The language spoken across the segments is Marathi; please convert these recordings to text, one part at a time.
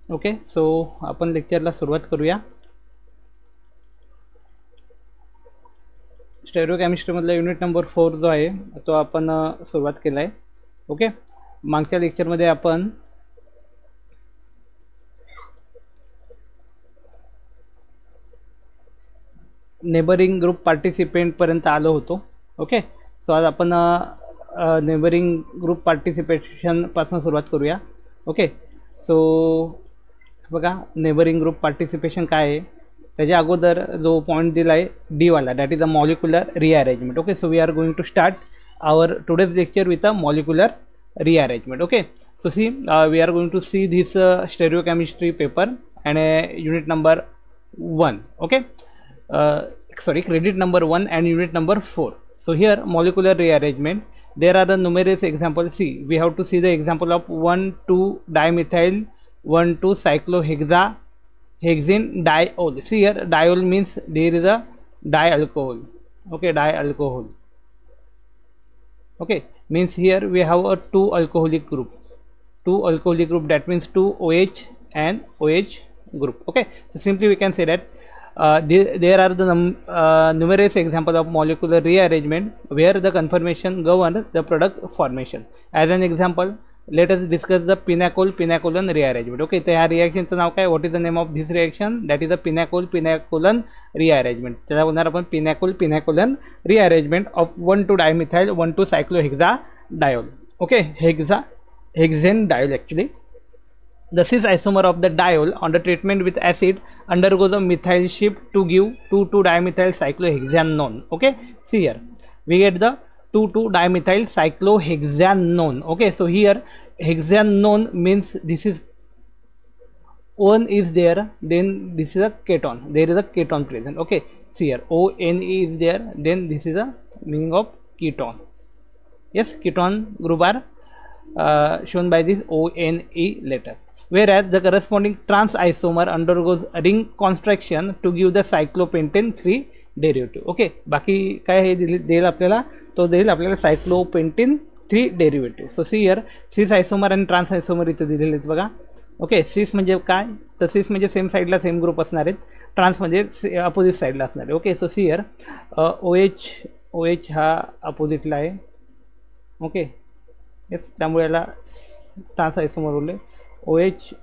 ओके, सो आपण लेक्चरला सुरुवात करूया. स्टेरिओकेमिस्ट्रीमधला युनिट नंबर 4 जो आहे तो आपण सुरुवात केला आहे. ओके, मागच्या लेक्चरमध्ये आपण नेबरिंग ग्रुप पार्टिसिपेंट पर्यंत आलो होतो. ओके, सो आज आपण नेबरिंग ग्रुप पार्टिसिपेशन पासून सुरुवात करूया. ओके, सो बघा नेबरिंग ग्रुप पार्टिसिपेशन काय आहे. त्याच्या अगोदर जो पॉईंट दिला आहे डी वाला, that is a molecular rearrangement. Okay, so we are going to start our today's lecture with a molecular rearrangement. Okay, so see we are going to see this stereochemistry paper and unit number 1. Okay, sorry, credit number 1 and unit number 4. So here molecular rearrangement, there are the numerous examples. See, we have to see the example of 1,2 dimethyl 1,2 cyclohexane diol. See here, diol means there is a dialcohol. Okay, dialcohol. Okay, means here we have a two alcoholic group, that means 2 OH and OH group. Okay, so simply we can say that there are the numerous examples of molecular rearrangement where the conformation governs the product formation. As an example, let us discuss the pinacol-pinacolan rearrangement. Okay, so ह्या रिएक्शनचं नाव काय, what is the name of this reaction? That is the pinacol-pinacolan rearrangement. त्याला बोलणार आपण pinacol-pinacolan rearrangement of 1,2 dimethyl 1,2 cyclohexadiol. Okay, hexane diol actually. The cis isomer of the diol under treatment with acid undergoes a methyl shift to give 2,2 dimethyl cyclohexanone. Okay, see here we get the 2,2 dimethyl cyclohexanone. Okay, so here hexanone means this is one is there, then this is a keton, there is a keton present. Okay, see here ONE is there, then this is a meaning of keton. Yes, keton group are shown by this ONE letter, whereas the corresponding trans isomer undergoes ring construction to give the cyclopentane 3 derivative. Okay, बाकी काय हे देईल आपल्याला, तो देईल आपल्याला सायक्लोपेंटेन 3 डेरिव्हेटिव्ह. सो सी हियर सिस आयसोमर आणि ट्रान्स आयसोमर इथे दिलेले आहेत बघा. ओके, सिस म्हणजे काय, तर सिस म्हणजे सेम साईडला सेम ग्रुप असणार आहेत, ट्रान्स म्हणजे अपोजिट साईडला असणार आहे. Okay, so see here OH हा अपोजिटला आहे. ओके, येस, त्यामुळे याला ट्रान्स आयसोमर बोलले.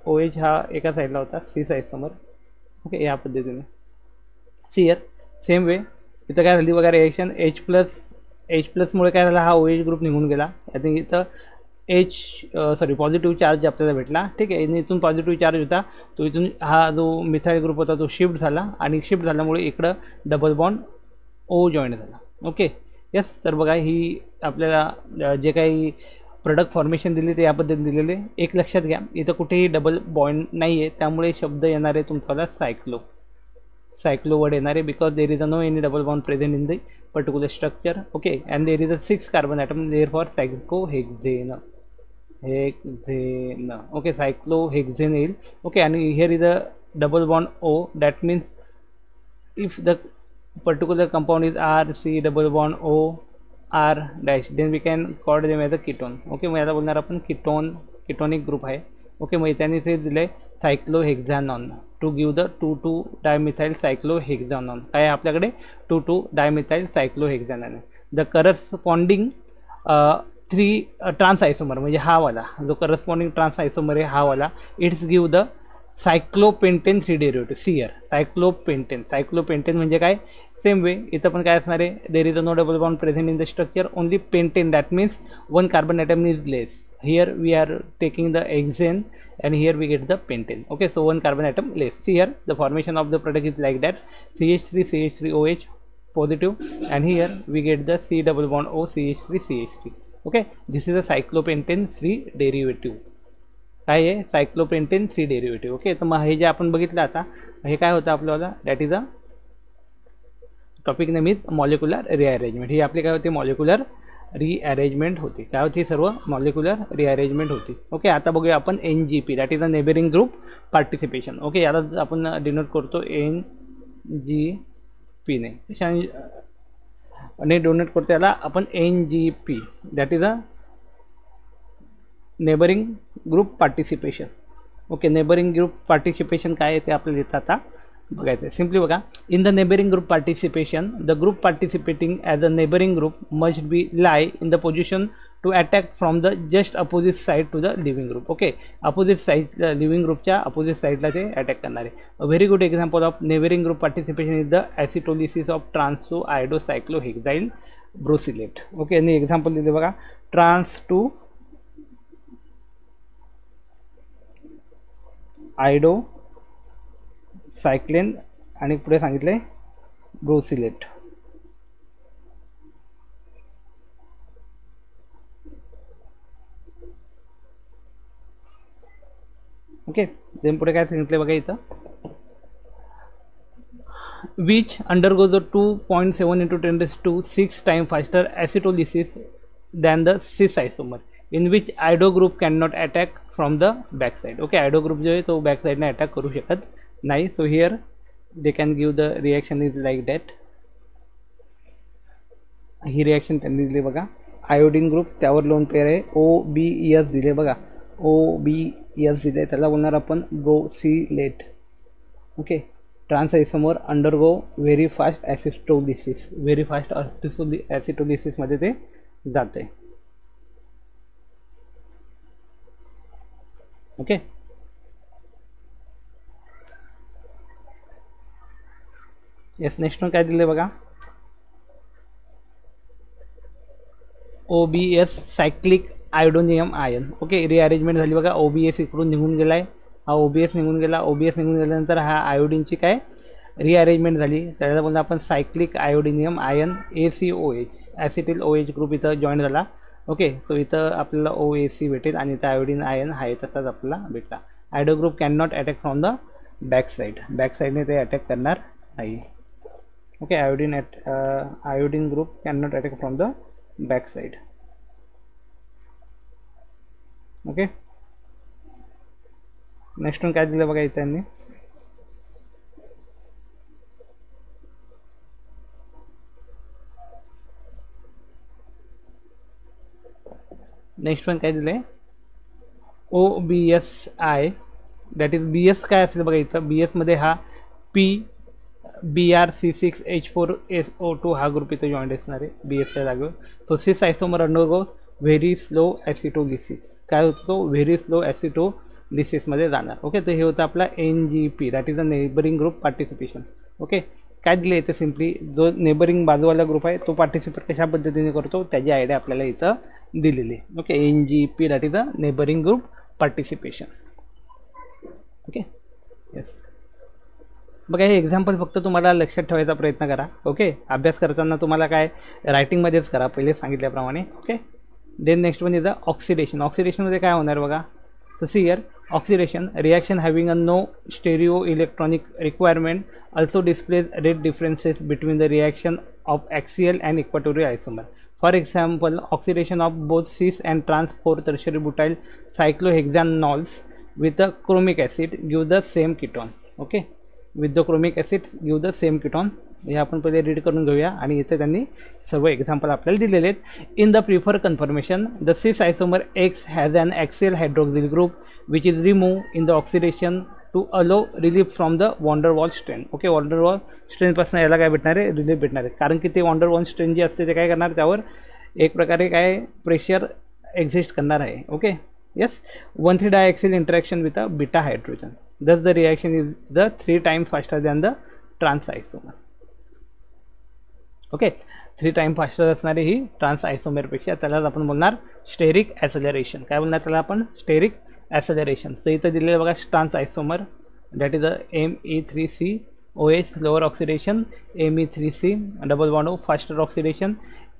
OH हा एका साईडला होता, सिस आयसोमर. ओके, या पद्धतीने. सी हियर सेम वे इथं काय झाली बघा रिएक्शन, H प्लसमुळे काय झाला, हा OH ग्रुप निघून गेला. आय थिंक इथं पॉझिटिव्ह चार्ज आपल्याला भेटला. ठीक आहे, इथून पॉझिटिव्ह चार्ज होता, तो इथून हा जो मिथाईल ग्रुप होता तो शिफ्ट झाला, आणि शिफ्ट झाल्यामुळे इकडं डबल बॉन्ड O जॉईन झाला. ओके, यस, तर बघा ही आपल्याला जे काही प्रोडक्ट फॉर्मेशन दिली ते या पद्धतीने दिलेले. एक लक्षात घ्या, इथं कुठेही डबल बॉन्ड नाही आहे, त्यामुळे शब्द येणार आहे तुमचा सायक्लो वर्ड येणार आहे, because there is a no any double bond present in the particular structure. Okay, and there is a 6 carbon atom, therefore cyclohexane. Okay, cyclohexane येईल. ओके, आणि here is a double bond O, that means if the particular compound is RC double bond O R dash, then we can call them as a ketone. Okay, मग याला बोलणार आपण कीटोनिक ग्रुप आहे. ओके, मग त्यांनी ते दिले सायक्लोहेक्झॅनॉन टू गिव्ह द 2,2 डायमिथाइल सायक्लोहेक्झॅनॉन. काय आहे आपल्याकडे, 2,2 डायमिथाइल सायक्लोहेक्झॅनॉन. द करस्पॉन्डिंग 3 ट्रान्स आयसोमर म्हणजे हा वाला जो करस्पॉन्डिंग ट्रान्स आयसोमर आहे हा वाला, it's give the cyclopentane 3 derivative. See here cyclopentane म्हणजे काय, सेम वे इथं पण काय असणार आहे, there is a no double bond present in the structure, only pentane, that means 1 carbon atom is less. Here we are taking the hexane and here we get the pentane. Okay, so 1 carbon atom less. See here the formation of the product is like that, CH3OH positive, and here we get the C double bond O CH3. Okay, this is a cyclopentane 3 derivative. काय आहे, cyclopentane 3 derivative. ओके, तर मग हे जे आपण बघितलं आता हे काय होतं आपल्याला, that is a topic name is molecular rearrangement. ही आपली काय होती, मॉलिक्युलर रिअरेंजमेंट होती. काय होती, सर्व मॉलिक्युलर रिअरेंजमेंट होती. ओके, आता बघूया आपण NGP, that is a neighbouring group participation. Okay, याला आपण डिनोट करतो NGP ने डोनेट करतो याला आपण NGP, that is a neighbouring group participation. Okay, neighbouring group participation काय आहे ते आपल्याला इथं आता बघायचं आहे. सिम्पली बघा, in the neighbouring group participation the group participating as a neighbouring group must be lie in the position to attack from the just opposite side to the leaving group. Okay, opposite side leaving ग्रुपच्या अपोजिट साईडला ते अटॅक करणार आहे. A very good example of neighbouring group participation is the acetolysis of trans two iodocyclohexyl brosylate. Okay, आणि एक्झाम्पल दिले बघा, ट्रान्स टू आयडो सायक्लेन आणि पुढे सांगितले ब्रोसिलेट. ओके, देन पुढे काय सांगितले बघा इथं, which undergoes the 2.7 × 10⁶ time faster acetolysis than the cis isomer in which iodo group can not attack from the back side. Okay, iodo group जो आहे तो बॅक साईडने अटॅक करू शकत नाही. So here they can give the reaction is like that. ही रिॲक्शन त्यांनी दिली बघा. आयोडीन ग्रुप त्यावर लोन पेअर आहे, OBS दिले बघा, OBS दिले, त्याला बोलणार आपण ब्रोसिलेट. Okay, trans isomer undergo very fast acetolysis, very fast ॲसिटोलिसिसमध्ये ते जाते. ओके, येस, नेक्स्ट वन काय दिले बघा, OBS cyclic iodonium ion. Okay, rearrangement झाली बघा, OBS इकडून निघून गेला आहे, हा OBS निघून गेला, OBS निघून गेल्यानंतर हा आयोडीनची काय रिअरेंजमेंट झाली, त्याला बोलतो आपण cyclic iodonium ion ACOH, acetyl OH group इथं जॉईन झाला. ओके, सो इथं आपल्याला OAC भेटेल आणि इथं आयोडीन आयन आहे तसाच आपल्याला भेटला. Iodo group can not attack from the back side, back साईडने ते अटॅक करणार नाही. Okay, iodine group can not attack from the back side. Okay, next one काय दिलं बघा इथं त्यांनी, नेक्स्ट वन काय दिलं आहे, OBSI दॅट इज BS काय असेल बघा इथं, BS मध्ये हा PBrC6H4SO2 हा ग्रुप इथं जॉईंट असणार आहे BSच्या जागेवर. सो सिस आयसोमर अंडरगो व्हेरी स्लो ॲसिटोलिसिस, काय होतो तो व्हेरी स्लो ॲसिटोलिसिसमध्ये जाणार. ओके, तर हे होतं आपला NGP that is a neighbouring group participation. Okay, काय दिले इथं सिम्पली, जो नेबरिंग बाजूवाला ग्रुप आहे तो पार्टिसिपेट कशा पद्धतीने करतो त्याची आयडिया आपल्याला इथं दिलेली. Okay, NGP that is a neighbouring group participation. Okay, yes, बघा हे एक्झाम्पल फक्त तुम्हाला लक्षात ठेवायचा प्रयत्न करा. ओके, अभ्यास करताना तुम्हाला काय रायटिंगमध्येच करा पहिले सांगितल्याप्रमाणे. Okay, then next one is the oxidation. ऑक्सिडेशनमध्ये काय होणार बघा, तर see here oxidation reaction having a no stereo electronic requirement also displays rate differences between the reaction of axial and equatorial isomer. For example, oxidation of both cis and trans 4-tertiary butyl cyclohexanols with the chromic acid give the same ketone. Okay, with the chromic acid give the same ketone. हे आपण पहिले रीड करून घेऊया आणि इथे त्यांनी सर्व एक्झाम्पल आपल्याला दिलेले आहेत. In the prefer conformation the cis isomer X has an axial hydroxyl group which is remove in the oxidation to allow relief from the van der Waals strain. Okay, van der Waals स्ट्रेनपासून याला काय भेटणार आहे, रिलीफ भेटणार आहे, कारण की ते वॉन्डरवॉल स्ट्रेन जे असते ते काय करणार, त्यावर एक प्रकारे काय प्रेशर एक्झिस्ट करणार आहे. Okay, yes, 1,3 diaxial interaction with a beta hydrogen, thus the reaction is the 3 times faster than the trans isomer. Okay, 3 times faster असणारी ही ट्रान्स आयसोमरपेक्षा, त्यालाच आपण बोलणार स्टेरिक ॲसेलरेशन. काय बोलणार त्याला आपण, स्टेरिक ॲसेलरेशन. तर इथं दिलेलं बघा trans isomer that is a Me3COH lower oxidation, Me3C double bond O faster oxidation,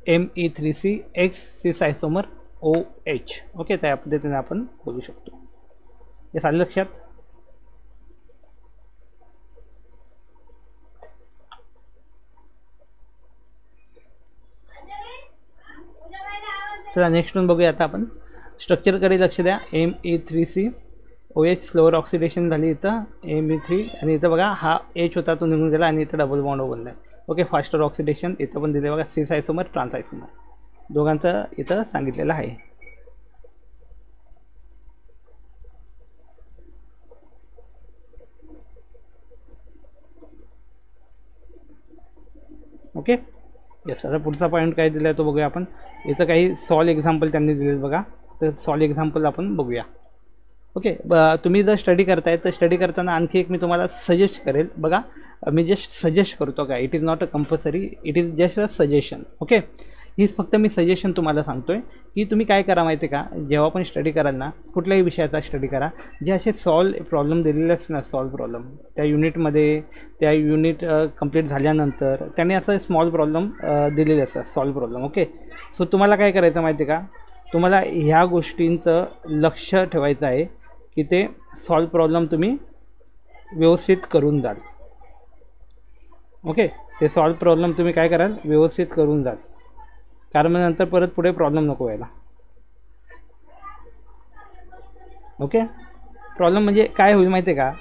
Me3CX cis आयसोमर OH. Okay, त्या पद्धतीने आपण बोलू शकतो. हे चालेल लक्षात. चला नेक्स्ट वन बघूया आता आपण. स्ट्रक्चरकडे लक्ष द्या. Me3COH स्लोअर ऑक्सिडेशन झाली इथं Me3 आणि इथं बघा हा H होता तो निघून गेला आणि इथं डबल बॉन्ड O बनला आहे. ओके, फास्टर ऑक्सिडेशन इथं पण दिले बघा, सिस आयसोमर ट्रान्स आयसोमर दोघांचं इथं सांगितलेलं आहे. ओके. येस, आता पुढचा पॉईंट काय दिला आहे तो बघूया आपण. याचं काही सॉल्व एक्झाम्पल त्यांनी दिलेत बघा, तर सॉल्व एक्झाम्पल आपण बघूया. ओके. तुम्ही जर स्टडी करताय तर स्टडी करताना आणखी एक मी तुम्हाला सजेस्ट करेल बघा. मी जस्ट सजेस्ट करतो का, it is not a compulsory, it is just a suggestion. Okay. हीच फक्त मी सजेशन तुम्हाला सांगतो आहे की तुम्ही काय करा माहिती आहे का, जेव्हा पण स्टडी कराल ना, कुठल्याही विषयाचा स्टडी करा, जे असे सॉल्व प्रॉब्लेम दिलेले असते ना, सॉल्व प्रॉब्लेम त्या युनिटमध्ये, त्या युनिट कंप्लीट झाल्यानंतर त्याने असं स्मॉल प्रॉब्लेम दिलेले असतात, सॉल्व प्रॉब्लेम. ओके. सो तुम्हाला काय करायचं माहिती आहे का, तुम्हाला ह्या गोष्टींचं लक्ष ठेवायचं आहे की ते सॉल्व प्रॉब्लेम तुम्ही व्यवस्थित करून जाल. ओके. ते सॉल्व प्रॉब्लेम तुम्ही काय कराल, व्यवस्थित करून जाल, कारण मग नंतर परत पुढे प्रॉब्लेम नको व्हायला. ओके. प्रॉब्लेम म्हणजे काय होईल माहिती आहे का,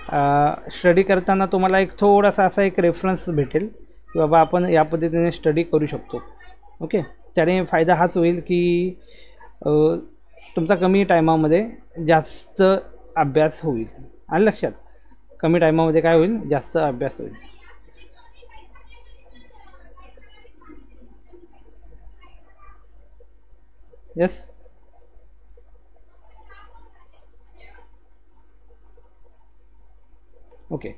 स्टडी करताना तुम्हाला एक थोडासा असा एक रेफरन्स भेटेल की बाबा आपण या पद्धतीने स्टडी करू शकतो. ओके. त्याने फायदा हाच होईल की तुमचा कमी टायमामध्ये जास्त अभ्यास होईल. आणि लक्षात, कमी टायमामध्ये काय होईल, जास्त अभ्यास होईल. येस. ओके.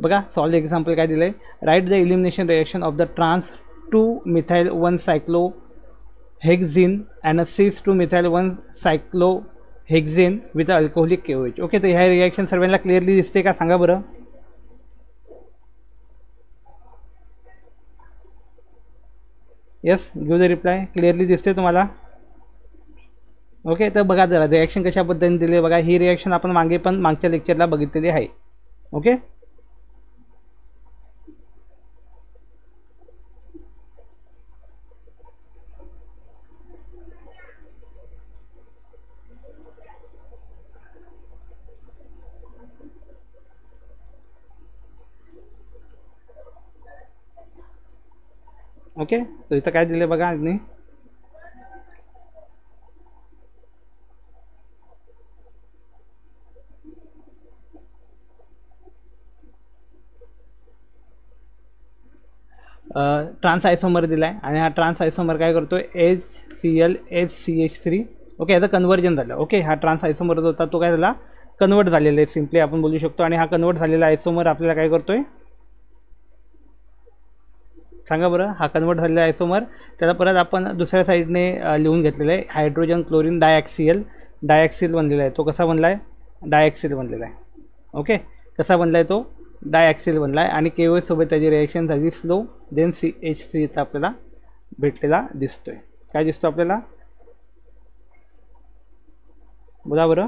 बघा सॉल्व एक्झाम्पल काय दिलं आहे, right the elimination reaction of the trans 2-methyl 1-cyclohexene and a 6-2-methyl 1-cyclohexane with alcoholic KOH. Okay. तर ह्या रिॲक्शन सर्वांना क्लिअरली दिसते का, सांगा बरं. Yes, give the reply. Clearly दिसते तुम्हाला. ओके. तर बघा जरा रिॲक्शन कशा पद्धतीने दिली बघा. ही रिॲक्शन आपण मागच्या लेक्चरला बघितलेली आहे. ओके. ओके. तर इथं काय दिले बघा आणि ट्रान्स आयसोमर दिला आहे आणि हा ट्रान्स आयसोमर काय करतो, HCl ओके. याचं कन्वर्जन झालं. ओके. हा ट्रान्स आयसोमर जो होता तो काय झाला, कन्वर्ट झालेला आहे, सिम्पली आपण बोलू शकतो. आणि हा कन्वर्ट झालेला आयसोमर आपल्याला काय करतोय, सांगा बरं. हा कन्वर्ट झालेला आयसोमर त्याला परत आपण दुसऱ्या साईडने लिहून घेतलेलं आहे, हायड्रोजन क्लोरीन डायॲक्सिल बनलेला आहे. तो कसा बनला आहे, डायॲक्सिल बनलेला आहे. ओके. कसा बनला आहे तो, डायॲक्सिल बनला आहे. आणि KOH सोबत त्याची रिॲक्शन झाली स्लो, देन CH3 इथं आपल्याला भेटलेला दिसतोय. काय दिसतो आपल्याला, बोला बरं.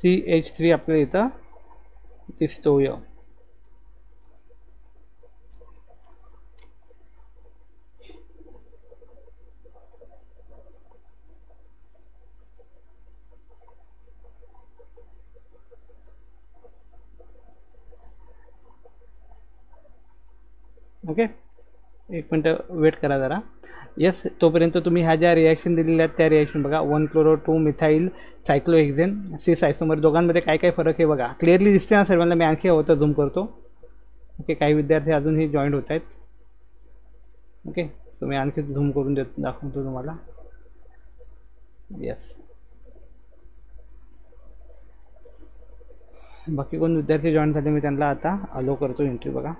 CH3 आपल्याला इथं दिसतोय. ओके. एक मिनटं वेट करा जरा. येस, तोपर्यंत तुम्ही ह्या ज्या रिॲक्शन दिलेल्या आहेत त्या रिॲक्शन बघा. 1-chloro-2-methyl cyclohexane 6 आयसोमर, दोघांमध्ये काय काय फरक आहे बघा. क्लिअरली दिसते ना सर्वांना. मी आणखी हवं तर झूम करतो. ओके. काही विद्यार्थी अजूनही जॉईंट होत आहेत. ओके. तर मी आणखी झूम करून दाखवतो तुम्हाला. येस. बाकी कोण विद्यार्थी जॉईन झाले मी त्यांना आता अलो करतो एंट्री बघा.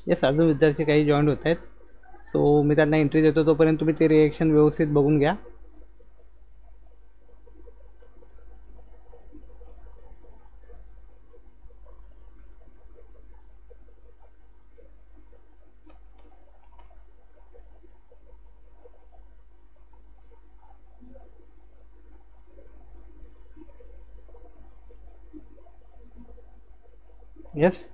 येस, अजून विद्यार्थी काही जॉईन होत आहेत. सो मी त्यांना एंट्री देतो, तोपर्यंत तुम्ही ते रिएक्शन व्यवस्थित बघून घ्या. येस.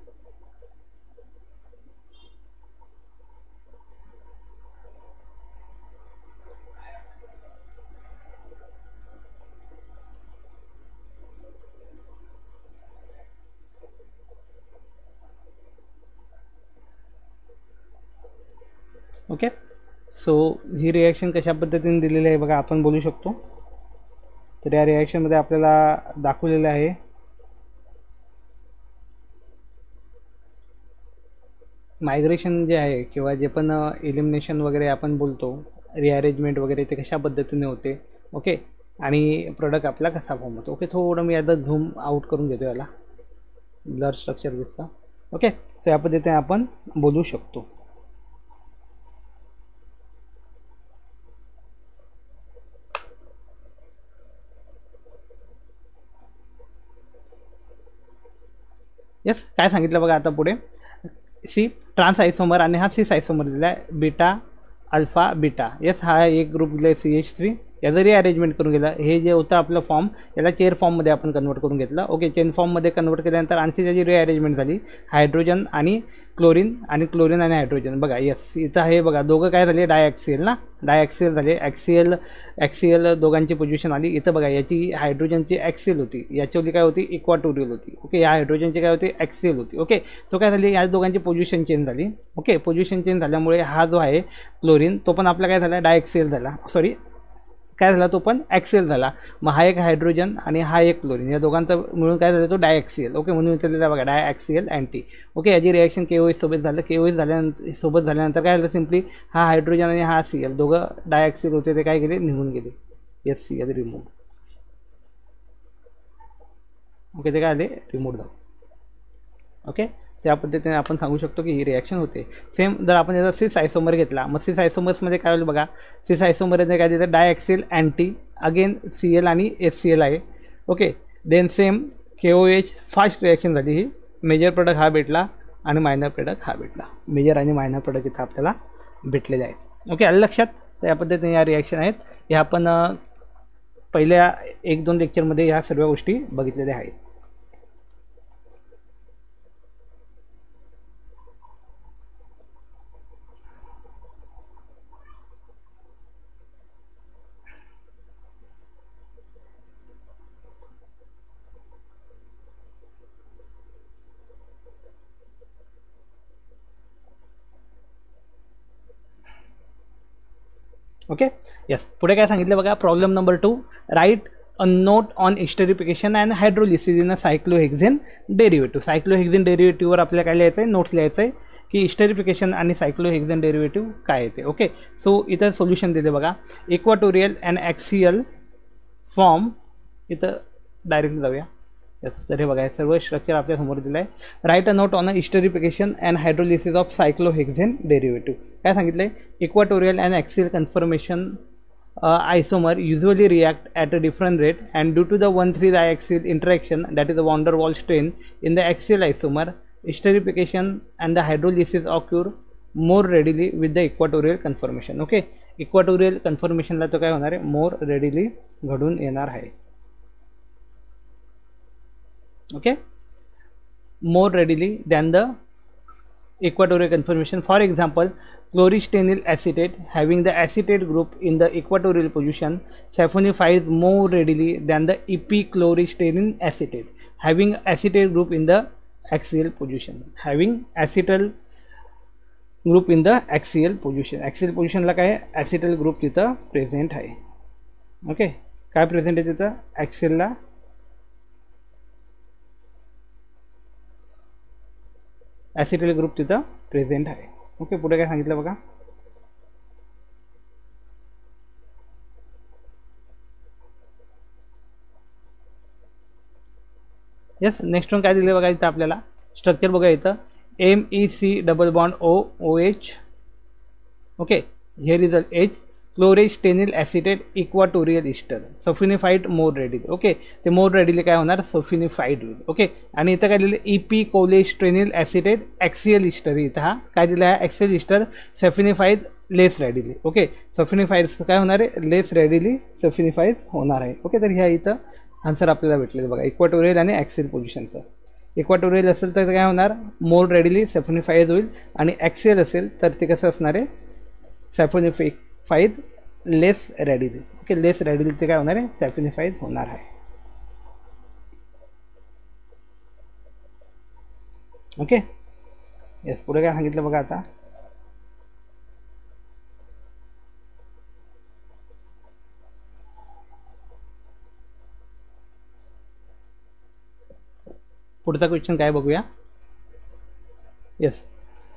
ओके, सो ही रिॲक्शन कशा पद्धतीने दिलेली आहे बघा, आपण बोलू शकतो. तर या रिॲक्शनमध्ये आपल्याला दाखवलेलं आहे मायग्रेशन जे आहे किंवा जे पण एलिमिनेशन वगैरे आपण बोलतो, रिअरेंजमेंट वगैरे ते कशा पद्धतीने होते. ओके, आणि प्रोडक्ट आपला कसा फॉर्म होतो. ओके, थोडं मी आता झूम आउट करून घेतो याला, ब्लर स्ट्रक्चर दिसतं. ओके, तर या पद्धतीने आपण बोलू शकतो. यस, काय सांगितलं बघा आता पुढे. सी ट्रान्स आयसोमर आणि हा सिस आयसोमर दिला आहे बीटा अल्फा बीटा. यस, हा एक ग्रुप दिला आहे CH3. याचं रिअरेंजमेंट करून गेलं. हे जे होतं आपलं फॉर्म, याला चेअर फॉर्ममध्ये आपण कन्वर्ट करून घेतलं. ओके, चेन फॉर्ममध्ये कन्वर्ट केल्यानंतर आणखी त्याची रिअरेंजमेंट झाली, हायड्रोजन आणि क्लोरीन आणि हायड्रोजन. बघा यस, इथं आहे बघा, दोघं काय झाले, डायॲक्सियल ना, डायॲक्सियल झाले. ॲक्सियल दोघांची पोझिशन आली. इथं बघा, याची हायड्रोजनची ॲक्सियल होती, याच्यावरती काय होती, इक्वाटोरियल होती. ओके, या हायड्रोजनची काय होती, ॲक्सियल होती. ओके, सो काय झाली, या दोघांची पोझिशन चेंज झाली. ओके, पोझिशन चेंज झाल्यामुळे हा जो आहे क्लोरीन, तो पण आपला काय झाला, डायॲक्सियल झाला. सॉरी, काय झाला, तो पण ॲक्सियल झाला. मग हा एक हायड्रोजन आणि हा एक क्लोरीन, या दोघांचा मिळून काय झालं, तो डायॲक्सियल. ओके, म्हणून विचारलेला बघा, डायॲक्सियल अँटी. ओके, याची रिॲक्शन KOH सोबत झालं. KOH झाल्यानंतर काय झालं, सिम्पली हा हायड्रोजन आणि हा Cl दोघं डायॲक्सियल होते, ते काय गेले, निघून गेले. Yes, Cl remove. ओके, ते काय आले, रिमूव्ह झालं. ओके, त्या पद्धतीने आपण सांगू शकतो की ही रिॲक्शन होते. सेम जर आपण याचा सिस आयसोमर घेतला, मग सिस आयसोमर्समध्ये काय होईल बघा, सिस आयसोमरमध्ये काय देतं, डायॲक्सियल अँटी, अगेन Cl आणि HCl आहे. Okay, then same KOH fast reaction झाली. ही मेजर प्रोडक्ट हा भेटला आणि मायनर प्रोडक्ट हा भेटला. मेजर आणि मायनर प्रोडक्ट इथं आपल्याला भेटलेले आहेत. ओके, आलं लक्षात. तर या पद्धतीने या रिॲक्शन आहेत. हे आपण पहिल्या 1-2 लेक्चरमध्ये ह्या सर्व गोष्टी बघितलेल्या आहेत. ओके, यस, पुढे काय सांगितलं बघा, problem number 2, write a note on esterification and hydrolysis in a cyclohexane derivative. Cyclohexane डेरिव्हेटिव्हवर आपल्याला काय लिहायचं आहे, नोट्स लिहायचं आहे की एस्टरिफिकेशन आणि सायक्लोहेक्झेन डेरिव्हेटिव्ह काय येते. ओके, सो इथं सोल्युशन दिले बघा, इक्वाटोरियल अँड ॲक्सियल फॉर्म. इथं डायरेक्टली जाऊया. यस, तर हे बघा, सर्व स्ट्रक्चर आपल्या समोर दिलं आहे. Write a note on a esterification and hydrolysis of cyclohexane derivative. काय सांगितलं आहे, equatorial and axial conformation isomer usually react at a different rate, and due to the 1,3-diaxial interaction, that is the van der Waals strain in the axial isomer, esterification and the hydrolysis occur more readily with the equatorial conformation. Okay, equatorial conformation ला तो काय होणार आहे, more readily घडून येणार आहे. Okay, more readily than the equatorial conformation. For example, chloristanyl acetate having the acetate group in the equatorial position saponifies more readily than the epichloristanyl acetate having acetate group in the axial position. Having acetal group in the axial position. Axial position ला काय, acetal group तिथं present आहे. ओके, काय प्रेझेंट आहे तिथं, axial ला ॲसिटल ग्रुप तिथं प्रेझेंट आहे. ओके, पुढे काय सांगितलं बघा, यस, नेक्स्ट वन काय दिलं बघा, इथं आपल्याला स्ट्रक्चर बघा, इथं MEC double bond OH. Okay, here is H, cholestanyl acetate equatorial ester saponified more readily. Okay, ते मोर रेडिली काय होणार, सफिनिफाईड होईल. ओके, आणि इथं काय दिलं, EP कोलेस्ट्रेनिल ॲसिटेट ॲक्सियल इस्टर. इथं हा काय दिलं आहे, ॲक्सियल इस्टर सफिनिफाईड लेस रेडिली. ओके, सफिनिफाईड काय होणार आहे, लेस रेडिली सफिनिफाईड होणार आहे. ओके, तर ह्या इथं आन्सर आपल्याला भेटलेलं बघा, इक्वाटोरियल आणि ॲक्सियल पोझिशनचं. इक्वाटोरियल असेल तर काय होणार, मोर रेडिली सॅफोनिफाईड होईल, आणि ॲक्सियल असेल तर ते कसं असणार आहे, सॅफोनिफाईड लेस रेडिली. ओके, लेस रेडिली ते काय होणार आहे, सॅफोनिफाईड होणार आहे. Okay, yes. पुढे काय सांगितलं बघा आता, पुढचा क्वेश्चन काय बघूया. येस,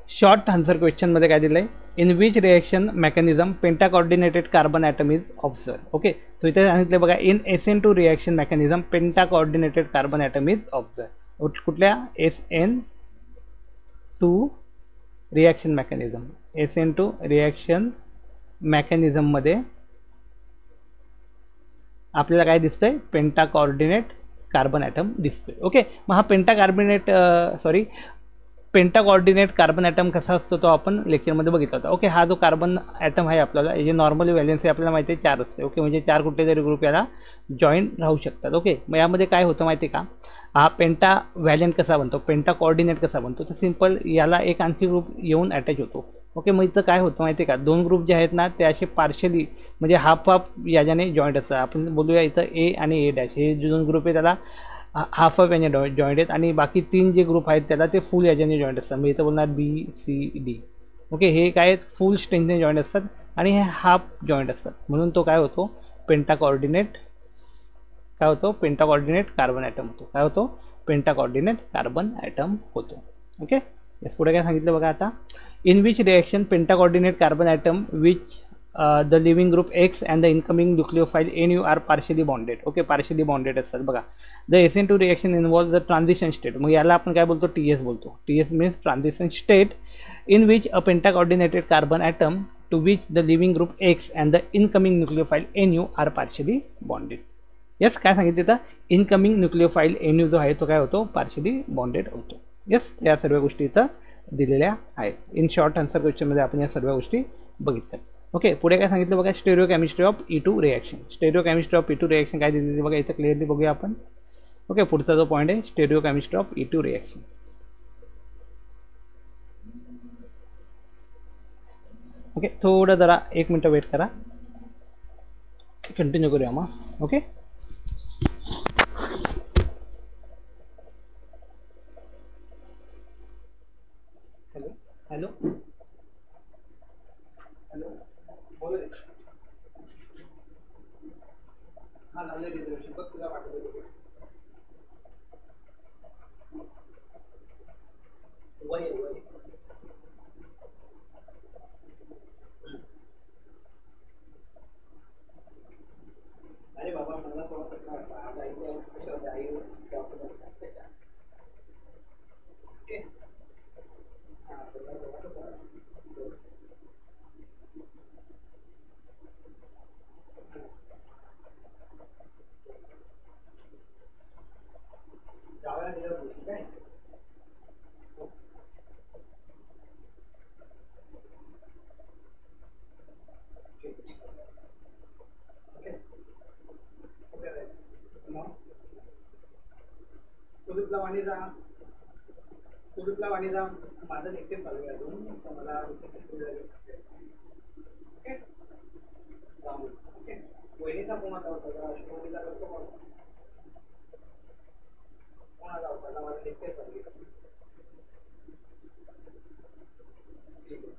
शॉर्ट आन्सर क्वेश्चनमध्ये काय दिलं आहे, in which reaction mechanism penta coordinated carbon atom is observe. Okay, so इथे सांगितलं बघा, in SN2 reaction mechanism penta coordinated carbon atom is observe. कुठल्या, SN2 reaction mechanism, SN2 reaction मेकॅनिझममध्ये आपल्याला काय दिसतंय, पेंटा कोऑर्डिनेट कार्बन ॲटम दिसतोय. ओके, मग हा पेंटा कोऑर्डिनेट कार्बन ॲटम कसा असतो तो आपण लेक्चरमध्ये बघितला होता. ओके, हा जो कार्बन ॲटम आहे आपल्याला, जे नॉर्मली व्हॅलेन्सी आपल्याला माहिती आहे 4 असते. ओके, म्हणजे 4 कुठले तरी ग्रुप याला जॉईन राहू शकतात. ओके, मग यामध्ये काय होतं माहिती आहे का, हा पेंटा व्हॅलेंट कसा बनतो, पेंटा कोऑर्डिनेट कसा बनतो, तर सिंपल याला एक आणखी ग्रुप येऊन अटॅच होतो. ओके, मग इथं काय होतं माहिती आहे का, 2 ग्रुप जे आहेत ना ते असे पार्शली म्हणजे हाफ याच्याने जॉईंट असतात. आपण बोलूया इथं A आणि A', हे जे 2 ग्रुप आहे त्याला हाफ याने जॉईंट आहेत, आणि बाकी 3 जे ग्रुप आहेत त्याला ते फुल याच्याने जॉईंट असतात. मग इथं बोलणार BCD. ओके, हे काय फुल स्ट्रेंथने जॉईंट असतात आणि हे हाफ जॉईंट असतात, म्हणून तो काय होतो, पेंटा कोऑर्डिनेट काय होतो, पेंटा कोऑर्डिनेट कार्बन ॲटम होतो. काय होतो, पेंटा कोऑर्डिनेट कार्बन ॲटम होतो. ओके, याच पुढे काय सांगितलं बघा आता, in which reaction penta coordinate carbon atom which the leaving group X and the incoming nucleophile NU are partially bonded. Okay, partially bonded असतात बघा. The SN2 reaction involve the transition state. मग याला आपण काय बोलतो, TS बोलतो. TS means transition state in which a penta coordinated carbon atom to which the leaving group X and the incoming nucleophile NU are partially bonded. Yes, काय सांगितलं तर इनकमिंग न्यूक्लिओफाइल NU जो आहे तो काय होतो, पार्शियली बॉन्डेड होतो. येस, या सर्व गोष्टी इथं दिलेल्या आहेत. इन शॉर्ट आन्सर क्वेश्चनमध्ये आपण या सर्व गोष्टी बघितल्या. ओके, पुढे काय सांगितलं बघा, stereo chemistry of E2 reaction. Stereo chemistry of E2 reaction काय दिलेली बघा, इथं क्लिअरली बघूया आपण. ओके, पुढचा जो पॉईंट आहे stereo chemistry of E2 reaction. Okay, थोडं जरा 1 मिनटं वेट करा, कंटिन्यू करूया मग. ओके, हॅलो हॅलो हॅलो, बोल रे. हां, झालं रिझर्वेशन बघ, तुला पाठवलं वय. अरे बाबा, मला 16-17 वाटतं. आज आई कशा होत्या, आई डॉक्टर. ओके, हां, जावया दिलं बोलतो काय. कुलूपला वाणी जा, माझं लेक्चर चालू आहे अजून, तर मला ओके जाऊ. ओके, वहिनीचा फोन आता होता, अश्विनीला करतो कॉल. कोणाला होता, माझं लेक्चर चालू आहे. ठीक आहे.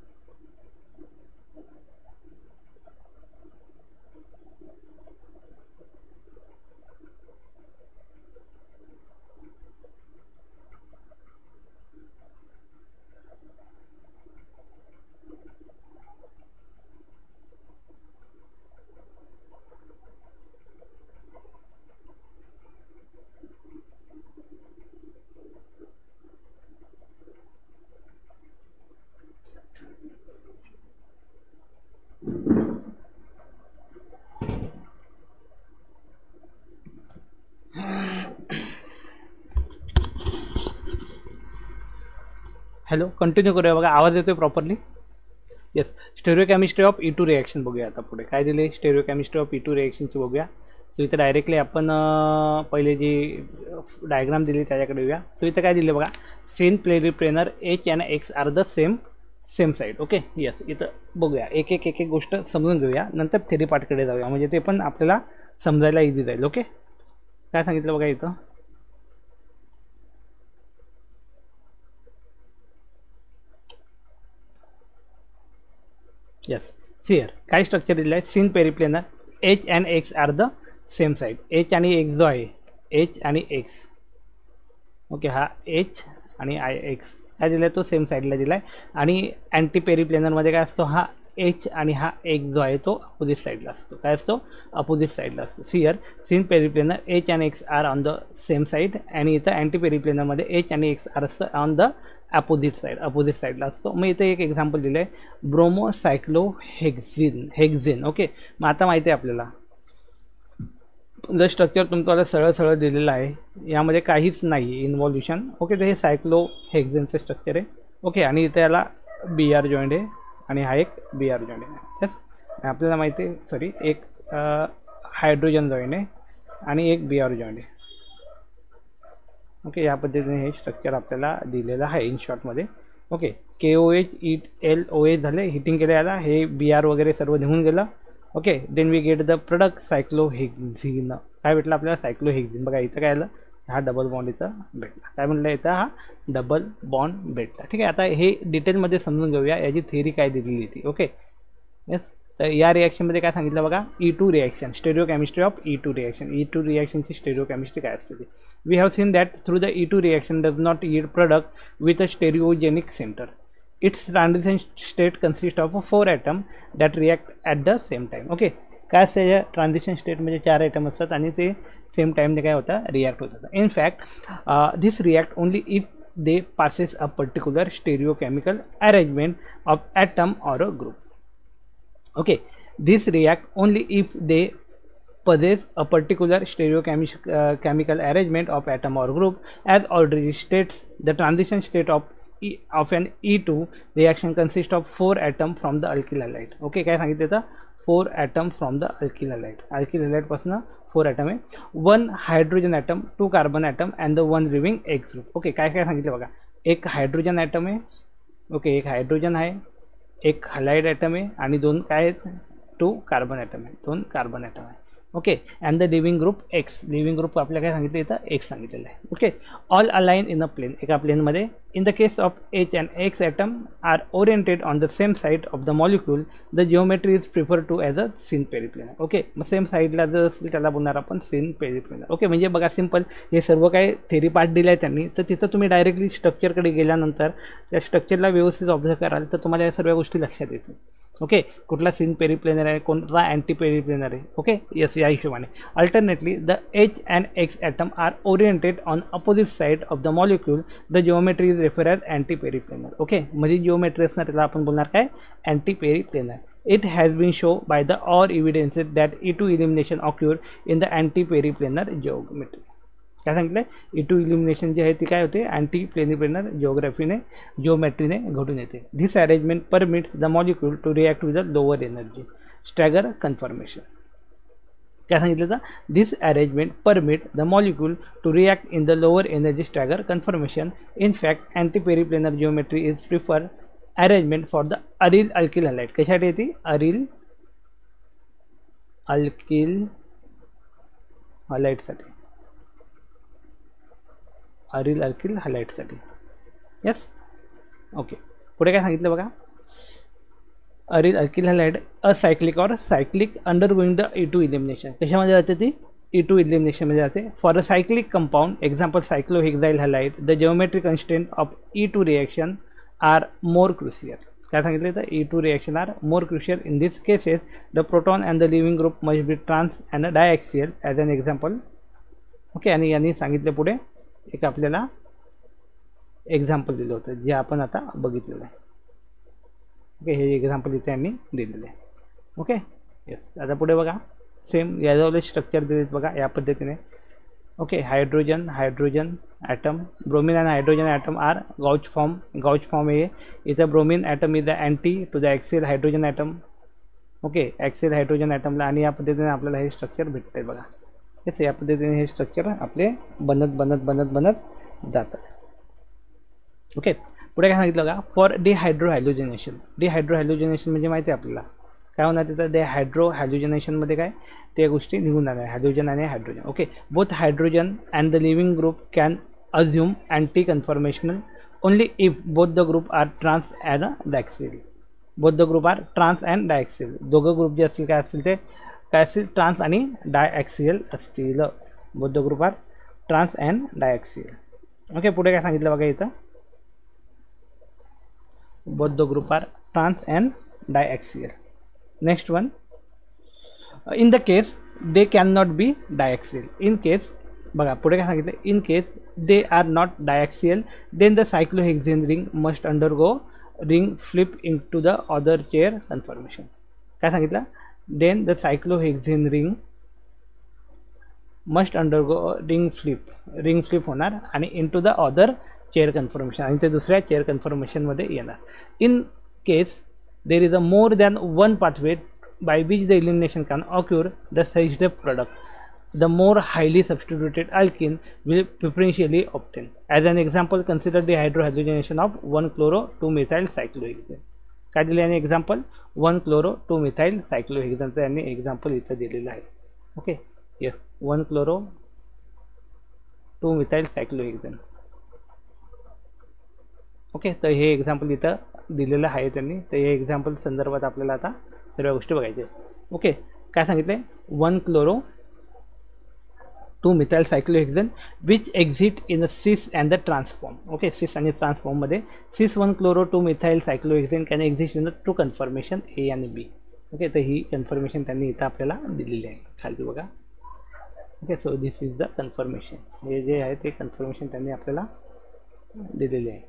हॅलो, कंटिन्यू करूया बघा, आवाज येतोय properly. Yes, stereo chemistry of E2 reaction बघूया आता. पुढे काय दिले, स्टेरिओ केमिस्ट्री ऑफ E2 रिएक्शनची बघूया. सो इथं डायरेक्टली आपण पहिले जी डायग्राम दिली त्याच्याकडे येऊया. सो इथं काय दिले बघा, same periplanar H and X are the same side. Okay yes, इथं बघूया एक एक गोष्ट समजून घेऊया, नंतर थेरी पार्टकडे जाऊया, म्हणजे ते पण आपल्याला समजायला इझी जाईल. ओके काय सांगितलं बघा इथं, यस हिअर काय स्ट्रक्चर दिलं आहे, syn periplanar H and X are the same side. H आणि X जो आहे, H आणि X, ओके हा H आणि X काय दिला आहे, तो सेम साईडला दिला आहे. आणि अँटी पेरिप्लेनरमध्ये काय असतो, हा H आणि हा X जो आहे तो अपोजिट साईडला असतो. काय असतो, अपोजिट साईडला असतो. Here syn periplanar H and X are on the same side, आणि इथं अँटी पेरिप्लेनरमध्ये H आणि X आर असतं ऑन द अपोजिट साईडला असतो. मग इथे एक एक्झाम्पल दिलं आहे, ब्रोमोसायक्लोहेक्झिन. ओके मग आता माहिती आहे आपल्याला जर स्ट्रक्चर तुमचं सरळ दिलेलं आहे, यामध्ये काहीच नाही इन्व्हॉल्युशन. ओके तर हे सायक्लोहेक्झिनचं स्ट्रक्चर आहे. ओके आणि इथे याला BR जॉईंट आहे आणि हा एक BR जॉईंट आहे. यस आपल्याला माहिती आहे, सॉरी एक हायड्रोजन जॉईंट आहे आणि एक BR जॉईंट आहे. ओके या पद्धतीने हे स्ट्रक्चर आपल्याला दिलेलं आहे इन शॉर्टमध्ये. ओके KOH LOH झाले, हिटिंग केलं याला, हे BR वगैरे सर्व निघून गेलं. Okay then we get the product cyclohexene. काय भेटलं आपल्याला, सायक्लोहेक्झिन. बघा इथं काय आलं, हा डबल बॉन्ड इथं भेटला. काय म्हटलं इथं, हा डबल बॉन्ड भेटला. ठीक आहे आता हे डिटेलमध्ये समजून घेऊया, याची थिअरी काय दिलेली ती. ओके यस तर या रिॲक्शनमध्ये काय सांगितलं बघा, E2 reaction, stereochemistry of E2 reaction. E2 रिॲक्शनची स्टेरिओकेमिस्ट्री काय असते ती. We have seen that through the E2 reaction does not yield product with a stereogenic center. Its transition state consist of 4 atom that react at the same time. Okay काय असतं या ट्रान्झिशन स्टेट म्हणजे 4 ॲटम असतात आणि ते सेम टाईमने काय होतं, रिॲक्ट होत होतं. In fact this react only if they passes a particular stereochemical arrangement of atom or a group. Okay, this react only if they possess a particular stereochemical arrangement of atom or group. As already states, the transition state of an E2 reaction consists of 4 atoms from the alkyl halide. Okay, काय सांगितलं तर 4 atoms from the alkyl halide. alkyl halide पासून 4 atom आहे, 1 hydrogen atom, 2 carbon atom and the 1 leaving X group. Okay काय काय सांगितलं बघा, एक हायड्रोजन ॲटम आहे. ओके एक हायड्रोजन आहे, एक हलाइड ॲटम आहे आणि 2 काय आहेत, 2 कार्बन ॲटम आहे, 2 कार्बन ॲटम आहे. Okay and the leaving group X. Leaving group आपल्याला काय सांगितलं इथं, X सांगितलेलं आहे. Okay all align in a plane, एका प्लेनमध्ये. In the case of H and X atom are oriented on the same side of the molecule, the geometry is prefer to as a syn periplanar. Okay मग सेम साईडला जर असेल त्याला बोलणार आपण सीन पेरिप्लेनर. ओके म्हणजे बघा सिम्पल, हे सर्व काय थेरी पार्ट दिला आहे त्यांनी, तर तिथं तुम्ही डायरेक्टली स्ट्रक्चरकडे गेल्यानंतर त्या स्ट्रक्चरला व्यवस्थित ऑब्झर्व कराल तर तुम्हाला या सर्व गोष्टी लक्षात येतील. ओके कुठला सीन पेरिप्लेनर आहे, कोणता अँटी पेरिप्लेनर आहे. ओके यस या हिशोबाने. Alternately the H and X atom are oriented on opposite side of the molecule, the geometry is refer as anti periplanar. Okay म्हणजे जिओमेट्री असणार त्याला आपण बोलणार काय, anti periplanar. It has been shown by the all evidences that E2 elimination occur in the anti-periplanar geometry. काय सांगितलं, E2 इलिमिनेशन जी आहे ती काय होते, अँटी पेरिप्लेनर जिओमेट्रीने घडून येते. This arrangement permits the molecule to react with the lower energy stagger conformation. काय सांगितलं तर, this arrangement permit the molecule to react in the lower energy stagger conformation. In fact anti periplanar geometry is prefer arrangement for the aryl alkyl halide. कशासाठी येते, अरिल अल्किल हलाइडसाठी, अरिल अल्किल हलाइडसाठी. यस ओके पुढे काय सांगितलं बघा, अरिल अल्किल हलाइड असायक्लिक और cyclic undergoing the E2 elimination. कशामध्ये जाते ती, E2 इलिमिनेशनमध्ये जाते. For a cyclic compound example cyclohexyl halide, the geometric constant of E2 reaction are more crucial. काय सांगितलं तर E2 reaction are more crucial. In this cases the proton and the leaving group must be trans and diaxial as an example. Okay आणि यांनी सांगितलं पुढे एक आपल्याला एक्झाम्पल दिलं होतं जे आपण आता बघितलेलं आहे. ओके हे एक्झाम्पल इथे यांनी दिलेलं आहे. ओके येस आता पुढे बघा, सेम याजवळ स्ट्रक्चर दिलेत बघा या पद्धतीने. Okay hydrogen atom, bromine and hydrogen atom are gauche form आहे. इथं bromine atom is the anti to the axial hydrogen atom. Okay axial hydrogen ॲटमला आणि या पद्धतीने आपल्याला हे स्ट्रक्चर भेटतं आहे बघा. येस, या पद्धतीने हे स्ट्रक्चर आपले बनत जातात. ओके, पुढे काय सांगितलं का, फॉर डिहायड्रोहॅलोजिनेशन. डिहायड्रोहॅलोजिनेशन म्हणजे माहिती आहे आपल्याला काय होणार तिथं, डिहायड्रोहॅलोजिनेशनमध्ये काय त्या गोष्टी निघून जाणार, हायड्रोजन आणि hydrogen. Okay, both hydrogen and the leaving group can assume anti conformational only if both the group are trans and diaxial. Both the group are trans and diaxial. दोघं ग्रुप जे असतील काय असतील ते काय असतील, ट्रान्स आणि डायॲक्सियल असतील. Both the group are trans and diaxial. Okay, पुढे काय सांगितलं बघा इथं, both the group are trans and diaxial. Next one, in the case they cannot be diaxial. In case बघा पुढे काय सांगितलं, in case they are not diaxial then the cyclohexane ring must undergo ring flip into the other chair conformation. काय सांगितलं, then the cyclohexane ring must undergo ring flip होणार आणि into the other chair conformation आणि ते दुसऱ्या चेअर कन्फर्मेशनमध्ये येणार. In case there is a more than one pathway by which the elimination can occur the suggested product, the more highly substituted alkene will preferentially obtain. As an example consider the hydrohydrogenation of 1-chloro-2-methyl cyclohexane. काय दिले यांनी एक्झाम्पल, 1-chloro-2-methyl सायक्लोहेक्झेनचं यांनी एक्झाम्पल इथं दिलेलं आहे. Okay, yes, 1-chloro-2-methyl सायक्लोहेक्झेन. ओके, तर हे एक्झाम्पल इथं दिलेलं आहे त्यांनी, तर हे एक्झाम्पल संदर्भात आपल्याला आता सर्व गोष्टी बघायच्या. ओके, काय सांगितलं, 1-chloro-2-methyl सायक्लोहेक्झेन विच एक्झिट इन अ सिस अँड द ट्रान्सफॉर्म. ओके, सिस आणि ट्रान्सफॉर्ममध्ये cis 1-chloro-2-methyl cyclohexane can exist in the 2 conformation A आणि बी. ओके, तर ही कन्फर्मेशन त्यांनी इथं आपल्याला दिलेली आहे खाली बघा. Okay, so this is the conformation. हे जे आहे ते कन्फर्मेशन त्यांनी आपल्याला दिलेली आहे.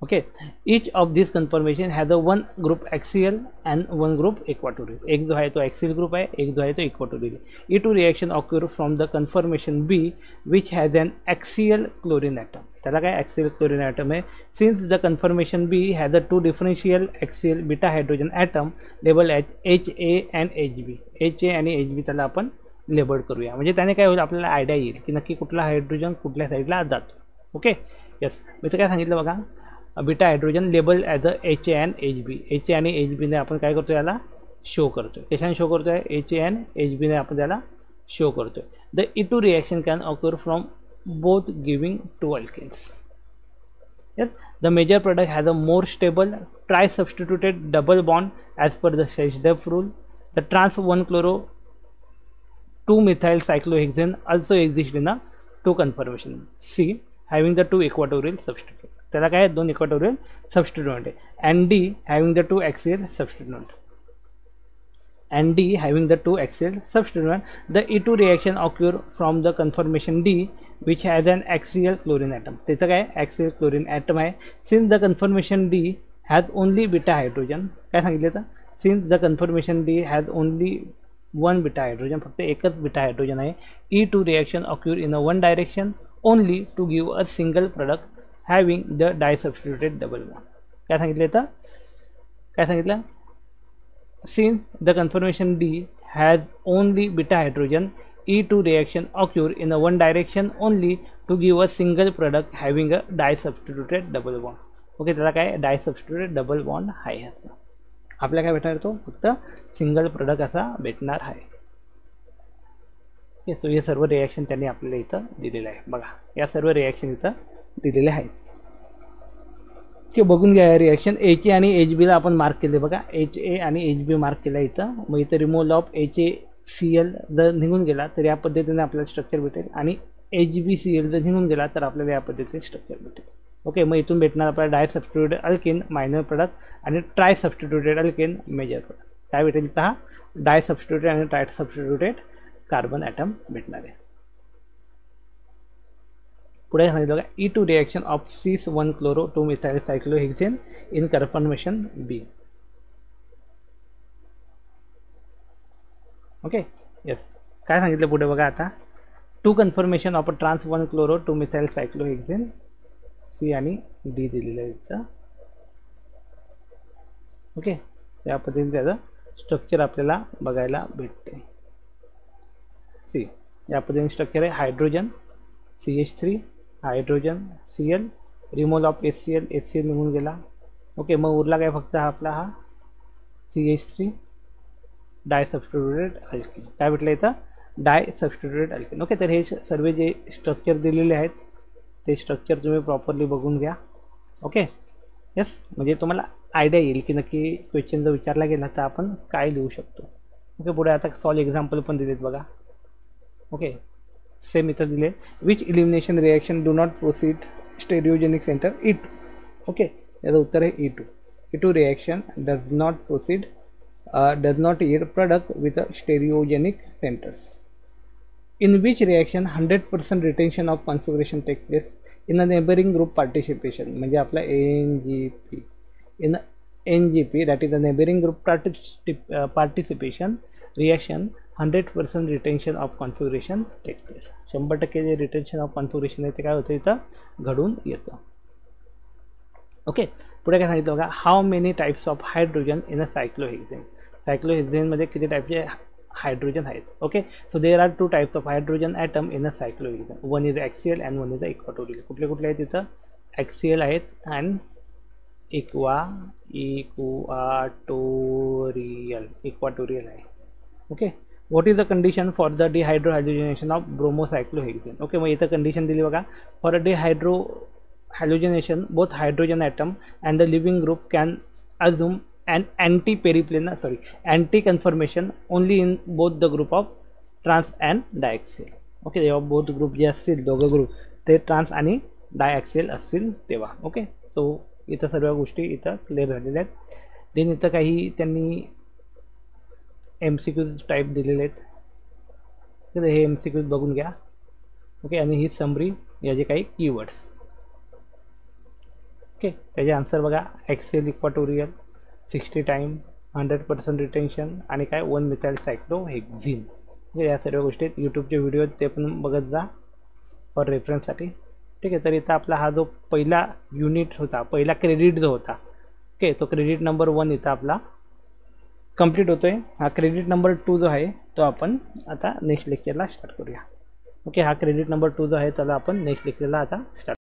Okay, each of this conformation has a one group axial and one group equatorial. एक जो आहे तो ॲक्सियल ग्रुप आहे, एक जो आहे तो equatorial. E two reaction occur from the conformation B which has an axial chlorine atom. त्याला काय ॲक्सियल क्लोरीन ॲटम आहे. Since the conformation B has a 2 differential axial beta hydrogen atom label as HA and HB. HA आणि HB त्याला आपण लेबल करूया, म्हणजे त्याने काय होईल आपल्याला आयडिया येईल की नक्की कुठला हायड्रोजन कुठल्या साईडला जातो. ओके, येस, मी तर काय सांगितलं बघा, beta hydrogen label as a HA and HB. HA आणि HBने आपण काय करतो, याला शो करतोय. कशाने शो करतोय, HA अँड HBने आपण त्याला शो करतोय. The E2 reaction can occur from both giving 2 alkenes. yes, the major product has a more stable tri-substituted double bond as per the Seyde rule. The trans 1-chloro-2-methyl cyclohexane also exists in a 2 conformation C having the 2 equatorial substituent. त्याला काय 2 इक्वाटोरियल सबस्टिट्यूएंट आहे. and D having the 2 axial substituent. The E2 reaction occur from the conformation D which has an axial chlorine atom. त्याचं काय axial chlorine atom आहे. Since the conformation D has only beta hydrogen, काय सांगितलं तर since the conformation D has only one beta hydrogen, फक्त एकच beta hydrogen आहे. E2 reaction occur in a one direction only to give a single product having the disubstituted double bond. काय सांगितलं तर काय सांगितलं, since the conformation D has only beta hydrogen, E2 reaction occur in a one direction only to give a single product having a disubstituted double bond. Okay, त्याला काय disubstituted double bond आहे. ह्याचा आपल्याला काय भेटणार, तो फक्त सिंगल प्रोडक्ट असा भेटणार आहे. ओके, सो हे सर्व रिॲक्शन त्यांनी आपल्याला इथं दिलेलं आहे. बघा, या सर्व रिॲक्शन इथं दिलेले आहेत. की बघून घ्या रिॲक्शन. HA आणि HBला आपण मार्क केले बघा, HA आणि HB मार्क केला इथं. मग इथं रिमूव्हल ऑफ HACl जर निघून गेला तर या पद्धतीने आपल्याला स्ट्रक्चर भेटेल, आणि HBCl जर निघून गेला तर आपल्याला या पद्धतीने स्ट्रक्चर भेटेल. ओके, मग इथून भेटणार आपल्याला di substituted alkane minor product आणि tri substituted alkane major product. काय भेटेल तर हा डाय सबस्टिट्यूटेड आणि ट्राय सबस्टिट्यूटेड कार्बन ॲटम भेटणार आहे. पुढे सांगितलं बघा, E2 reaction of cis 1-chloro-2-methyl cyclohexane in conformation B. Okay, yes, काय सांगितलं पुढे बघा आता, 2 conformation of trans 1-chloro-2-methyl cyclohexane C आणि D दिलेलं आहे इथं. ओके, या पद्धतीने त्याचं स्ट्रक्चर आपल्याला बघायला भेटते. सी या पद्धतीने स्ट्रक्चर आहे. Hydrogen CH3 hydrogen Cl removal of HCl निघून गेला. ओके, मग उरला काय फक्त आपला हा CH3 डाय सबस्टिट्यूटेड अल्केन. काय भेटलं इथं? डाय सबस्टिट्यूटेड अल्केन. ओके, तर हे सर्व जे स्ट्रक्चर दिलेले आहेत ते स्ट्रक्चर तुम्ही प्रॉपरली बघून घ्या. ओके, यस, म्हणजे तुम्हाला आयडिया येईल की नक्की क्वेश्चन जर विचारला गेला तर आपण काय लिहू शकतो. ओके, पुढे आता सॉल्व एक्झाम्पल पण दिलेत बघा. ओके, सेम इथं दिले. Which elimination reaction do not proceed stereogenic center E2. Okay, याचं उत्तर आहे E2. E2 reaction does not proceed does not yield product with a stereogenic centers. In which reaction 100% retention of configuration takes place in a neighboring group participation. म्हणजे आपला NGP. In NGP, that is the neighboring group participation reaction, 100% retention of configuration takes place. 100% जे रिटेन्शन ऑफ कॉन्फिगरेशन आहे ते काय होतं इथं घडून येतं. ओके, पुढे काय सांगितलं बघा. How many types of hydrogen in a cyclohexane. सायक्लोहेक्झेनमध्ये किती टाईपचे हायड्रोजन आहेत. Okay, so there are 2 types of hydrogen atom in a cyclohexane. One is axial and one is equatorial. कुठले कुठले आहेत तिथं? ॲक्सियल आहेत अँड इक्वाटोरियल आहे. Okay, what is the condition for the dehydrohydrogenation of bromocyclohexane. Okay, मग इथं कंडिशन दिली बघा. For a dehydrohydrogenation both hydrogen atom and the living group can assume an anti-conformation only in both the group of trans and diaxial. Okay, जेव्हा बोथ ग्रुप जे असतील दोघं ग्रुप ते ट्रान्स आणि डायॲक्सियल असतील तेव्हा. ओके, सो इथं सर्व गोष्टी इथं क्लिअर झालेल्या आहेत. देन इथं काही त्यांनी MCQ टाईप दिलेले आहेत, तर हे MCQ बघून घ्या. ओके, आणि ही समरी याचे काही कीवर्ड्स. ओके, त्याचे आन्सर बघा. ॲक्सियल इक्वाटोरियल 60 टाईम 100% रिटेन्शन आणि काय 1 मिथाइल सायक्लोहेक्झिन. म्हणजे या सर्व गोष्टी यूट्यूबचे व्हिडिओ ते पण बघत जा फॉर रेफरन्ससाठी. ठीक आहे, तर इथं आपला हा जो पहिला युनिट होता, पहिला क्रेडिट जो होता, ओके, तो क्रेडिट नंबर 1 इथं आपला कंप्लीट होतो आहे. हा क्रेडिट नंबर 2 जो आहे तो आपण आता नेक्स्ट लेक्चरला स्टार्ट करूया. ओके, हा क्रेडिट नंबर 2 जो आहे त्याला आपण नेक्स्ट लेक्चरला आता स्टार्ट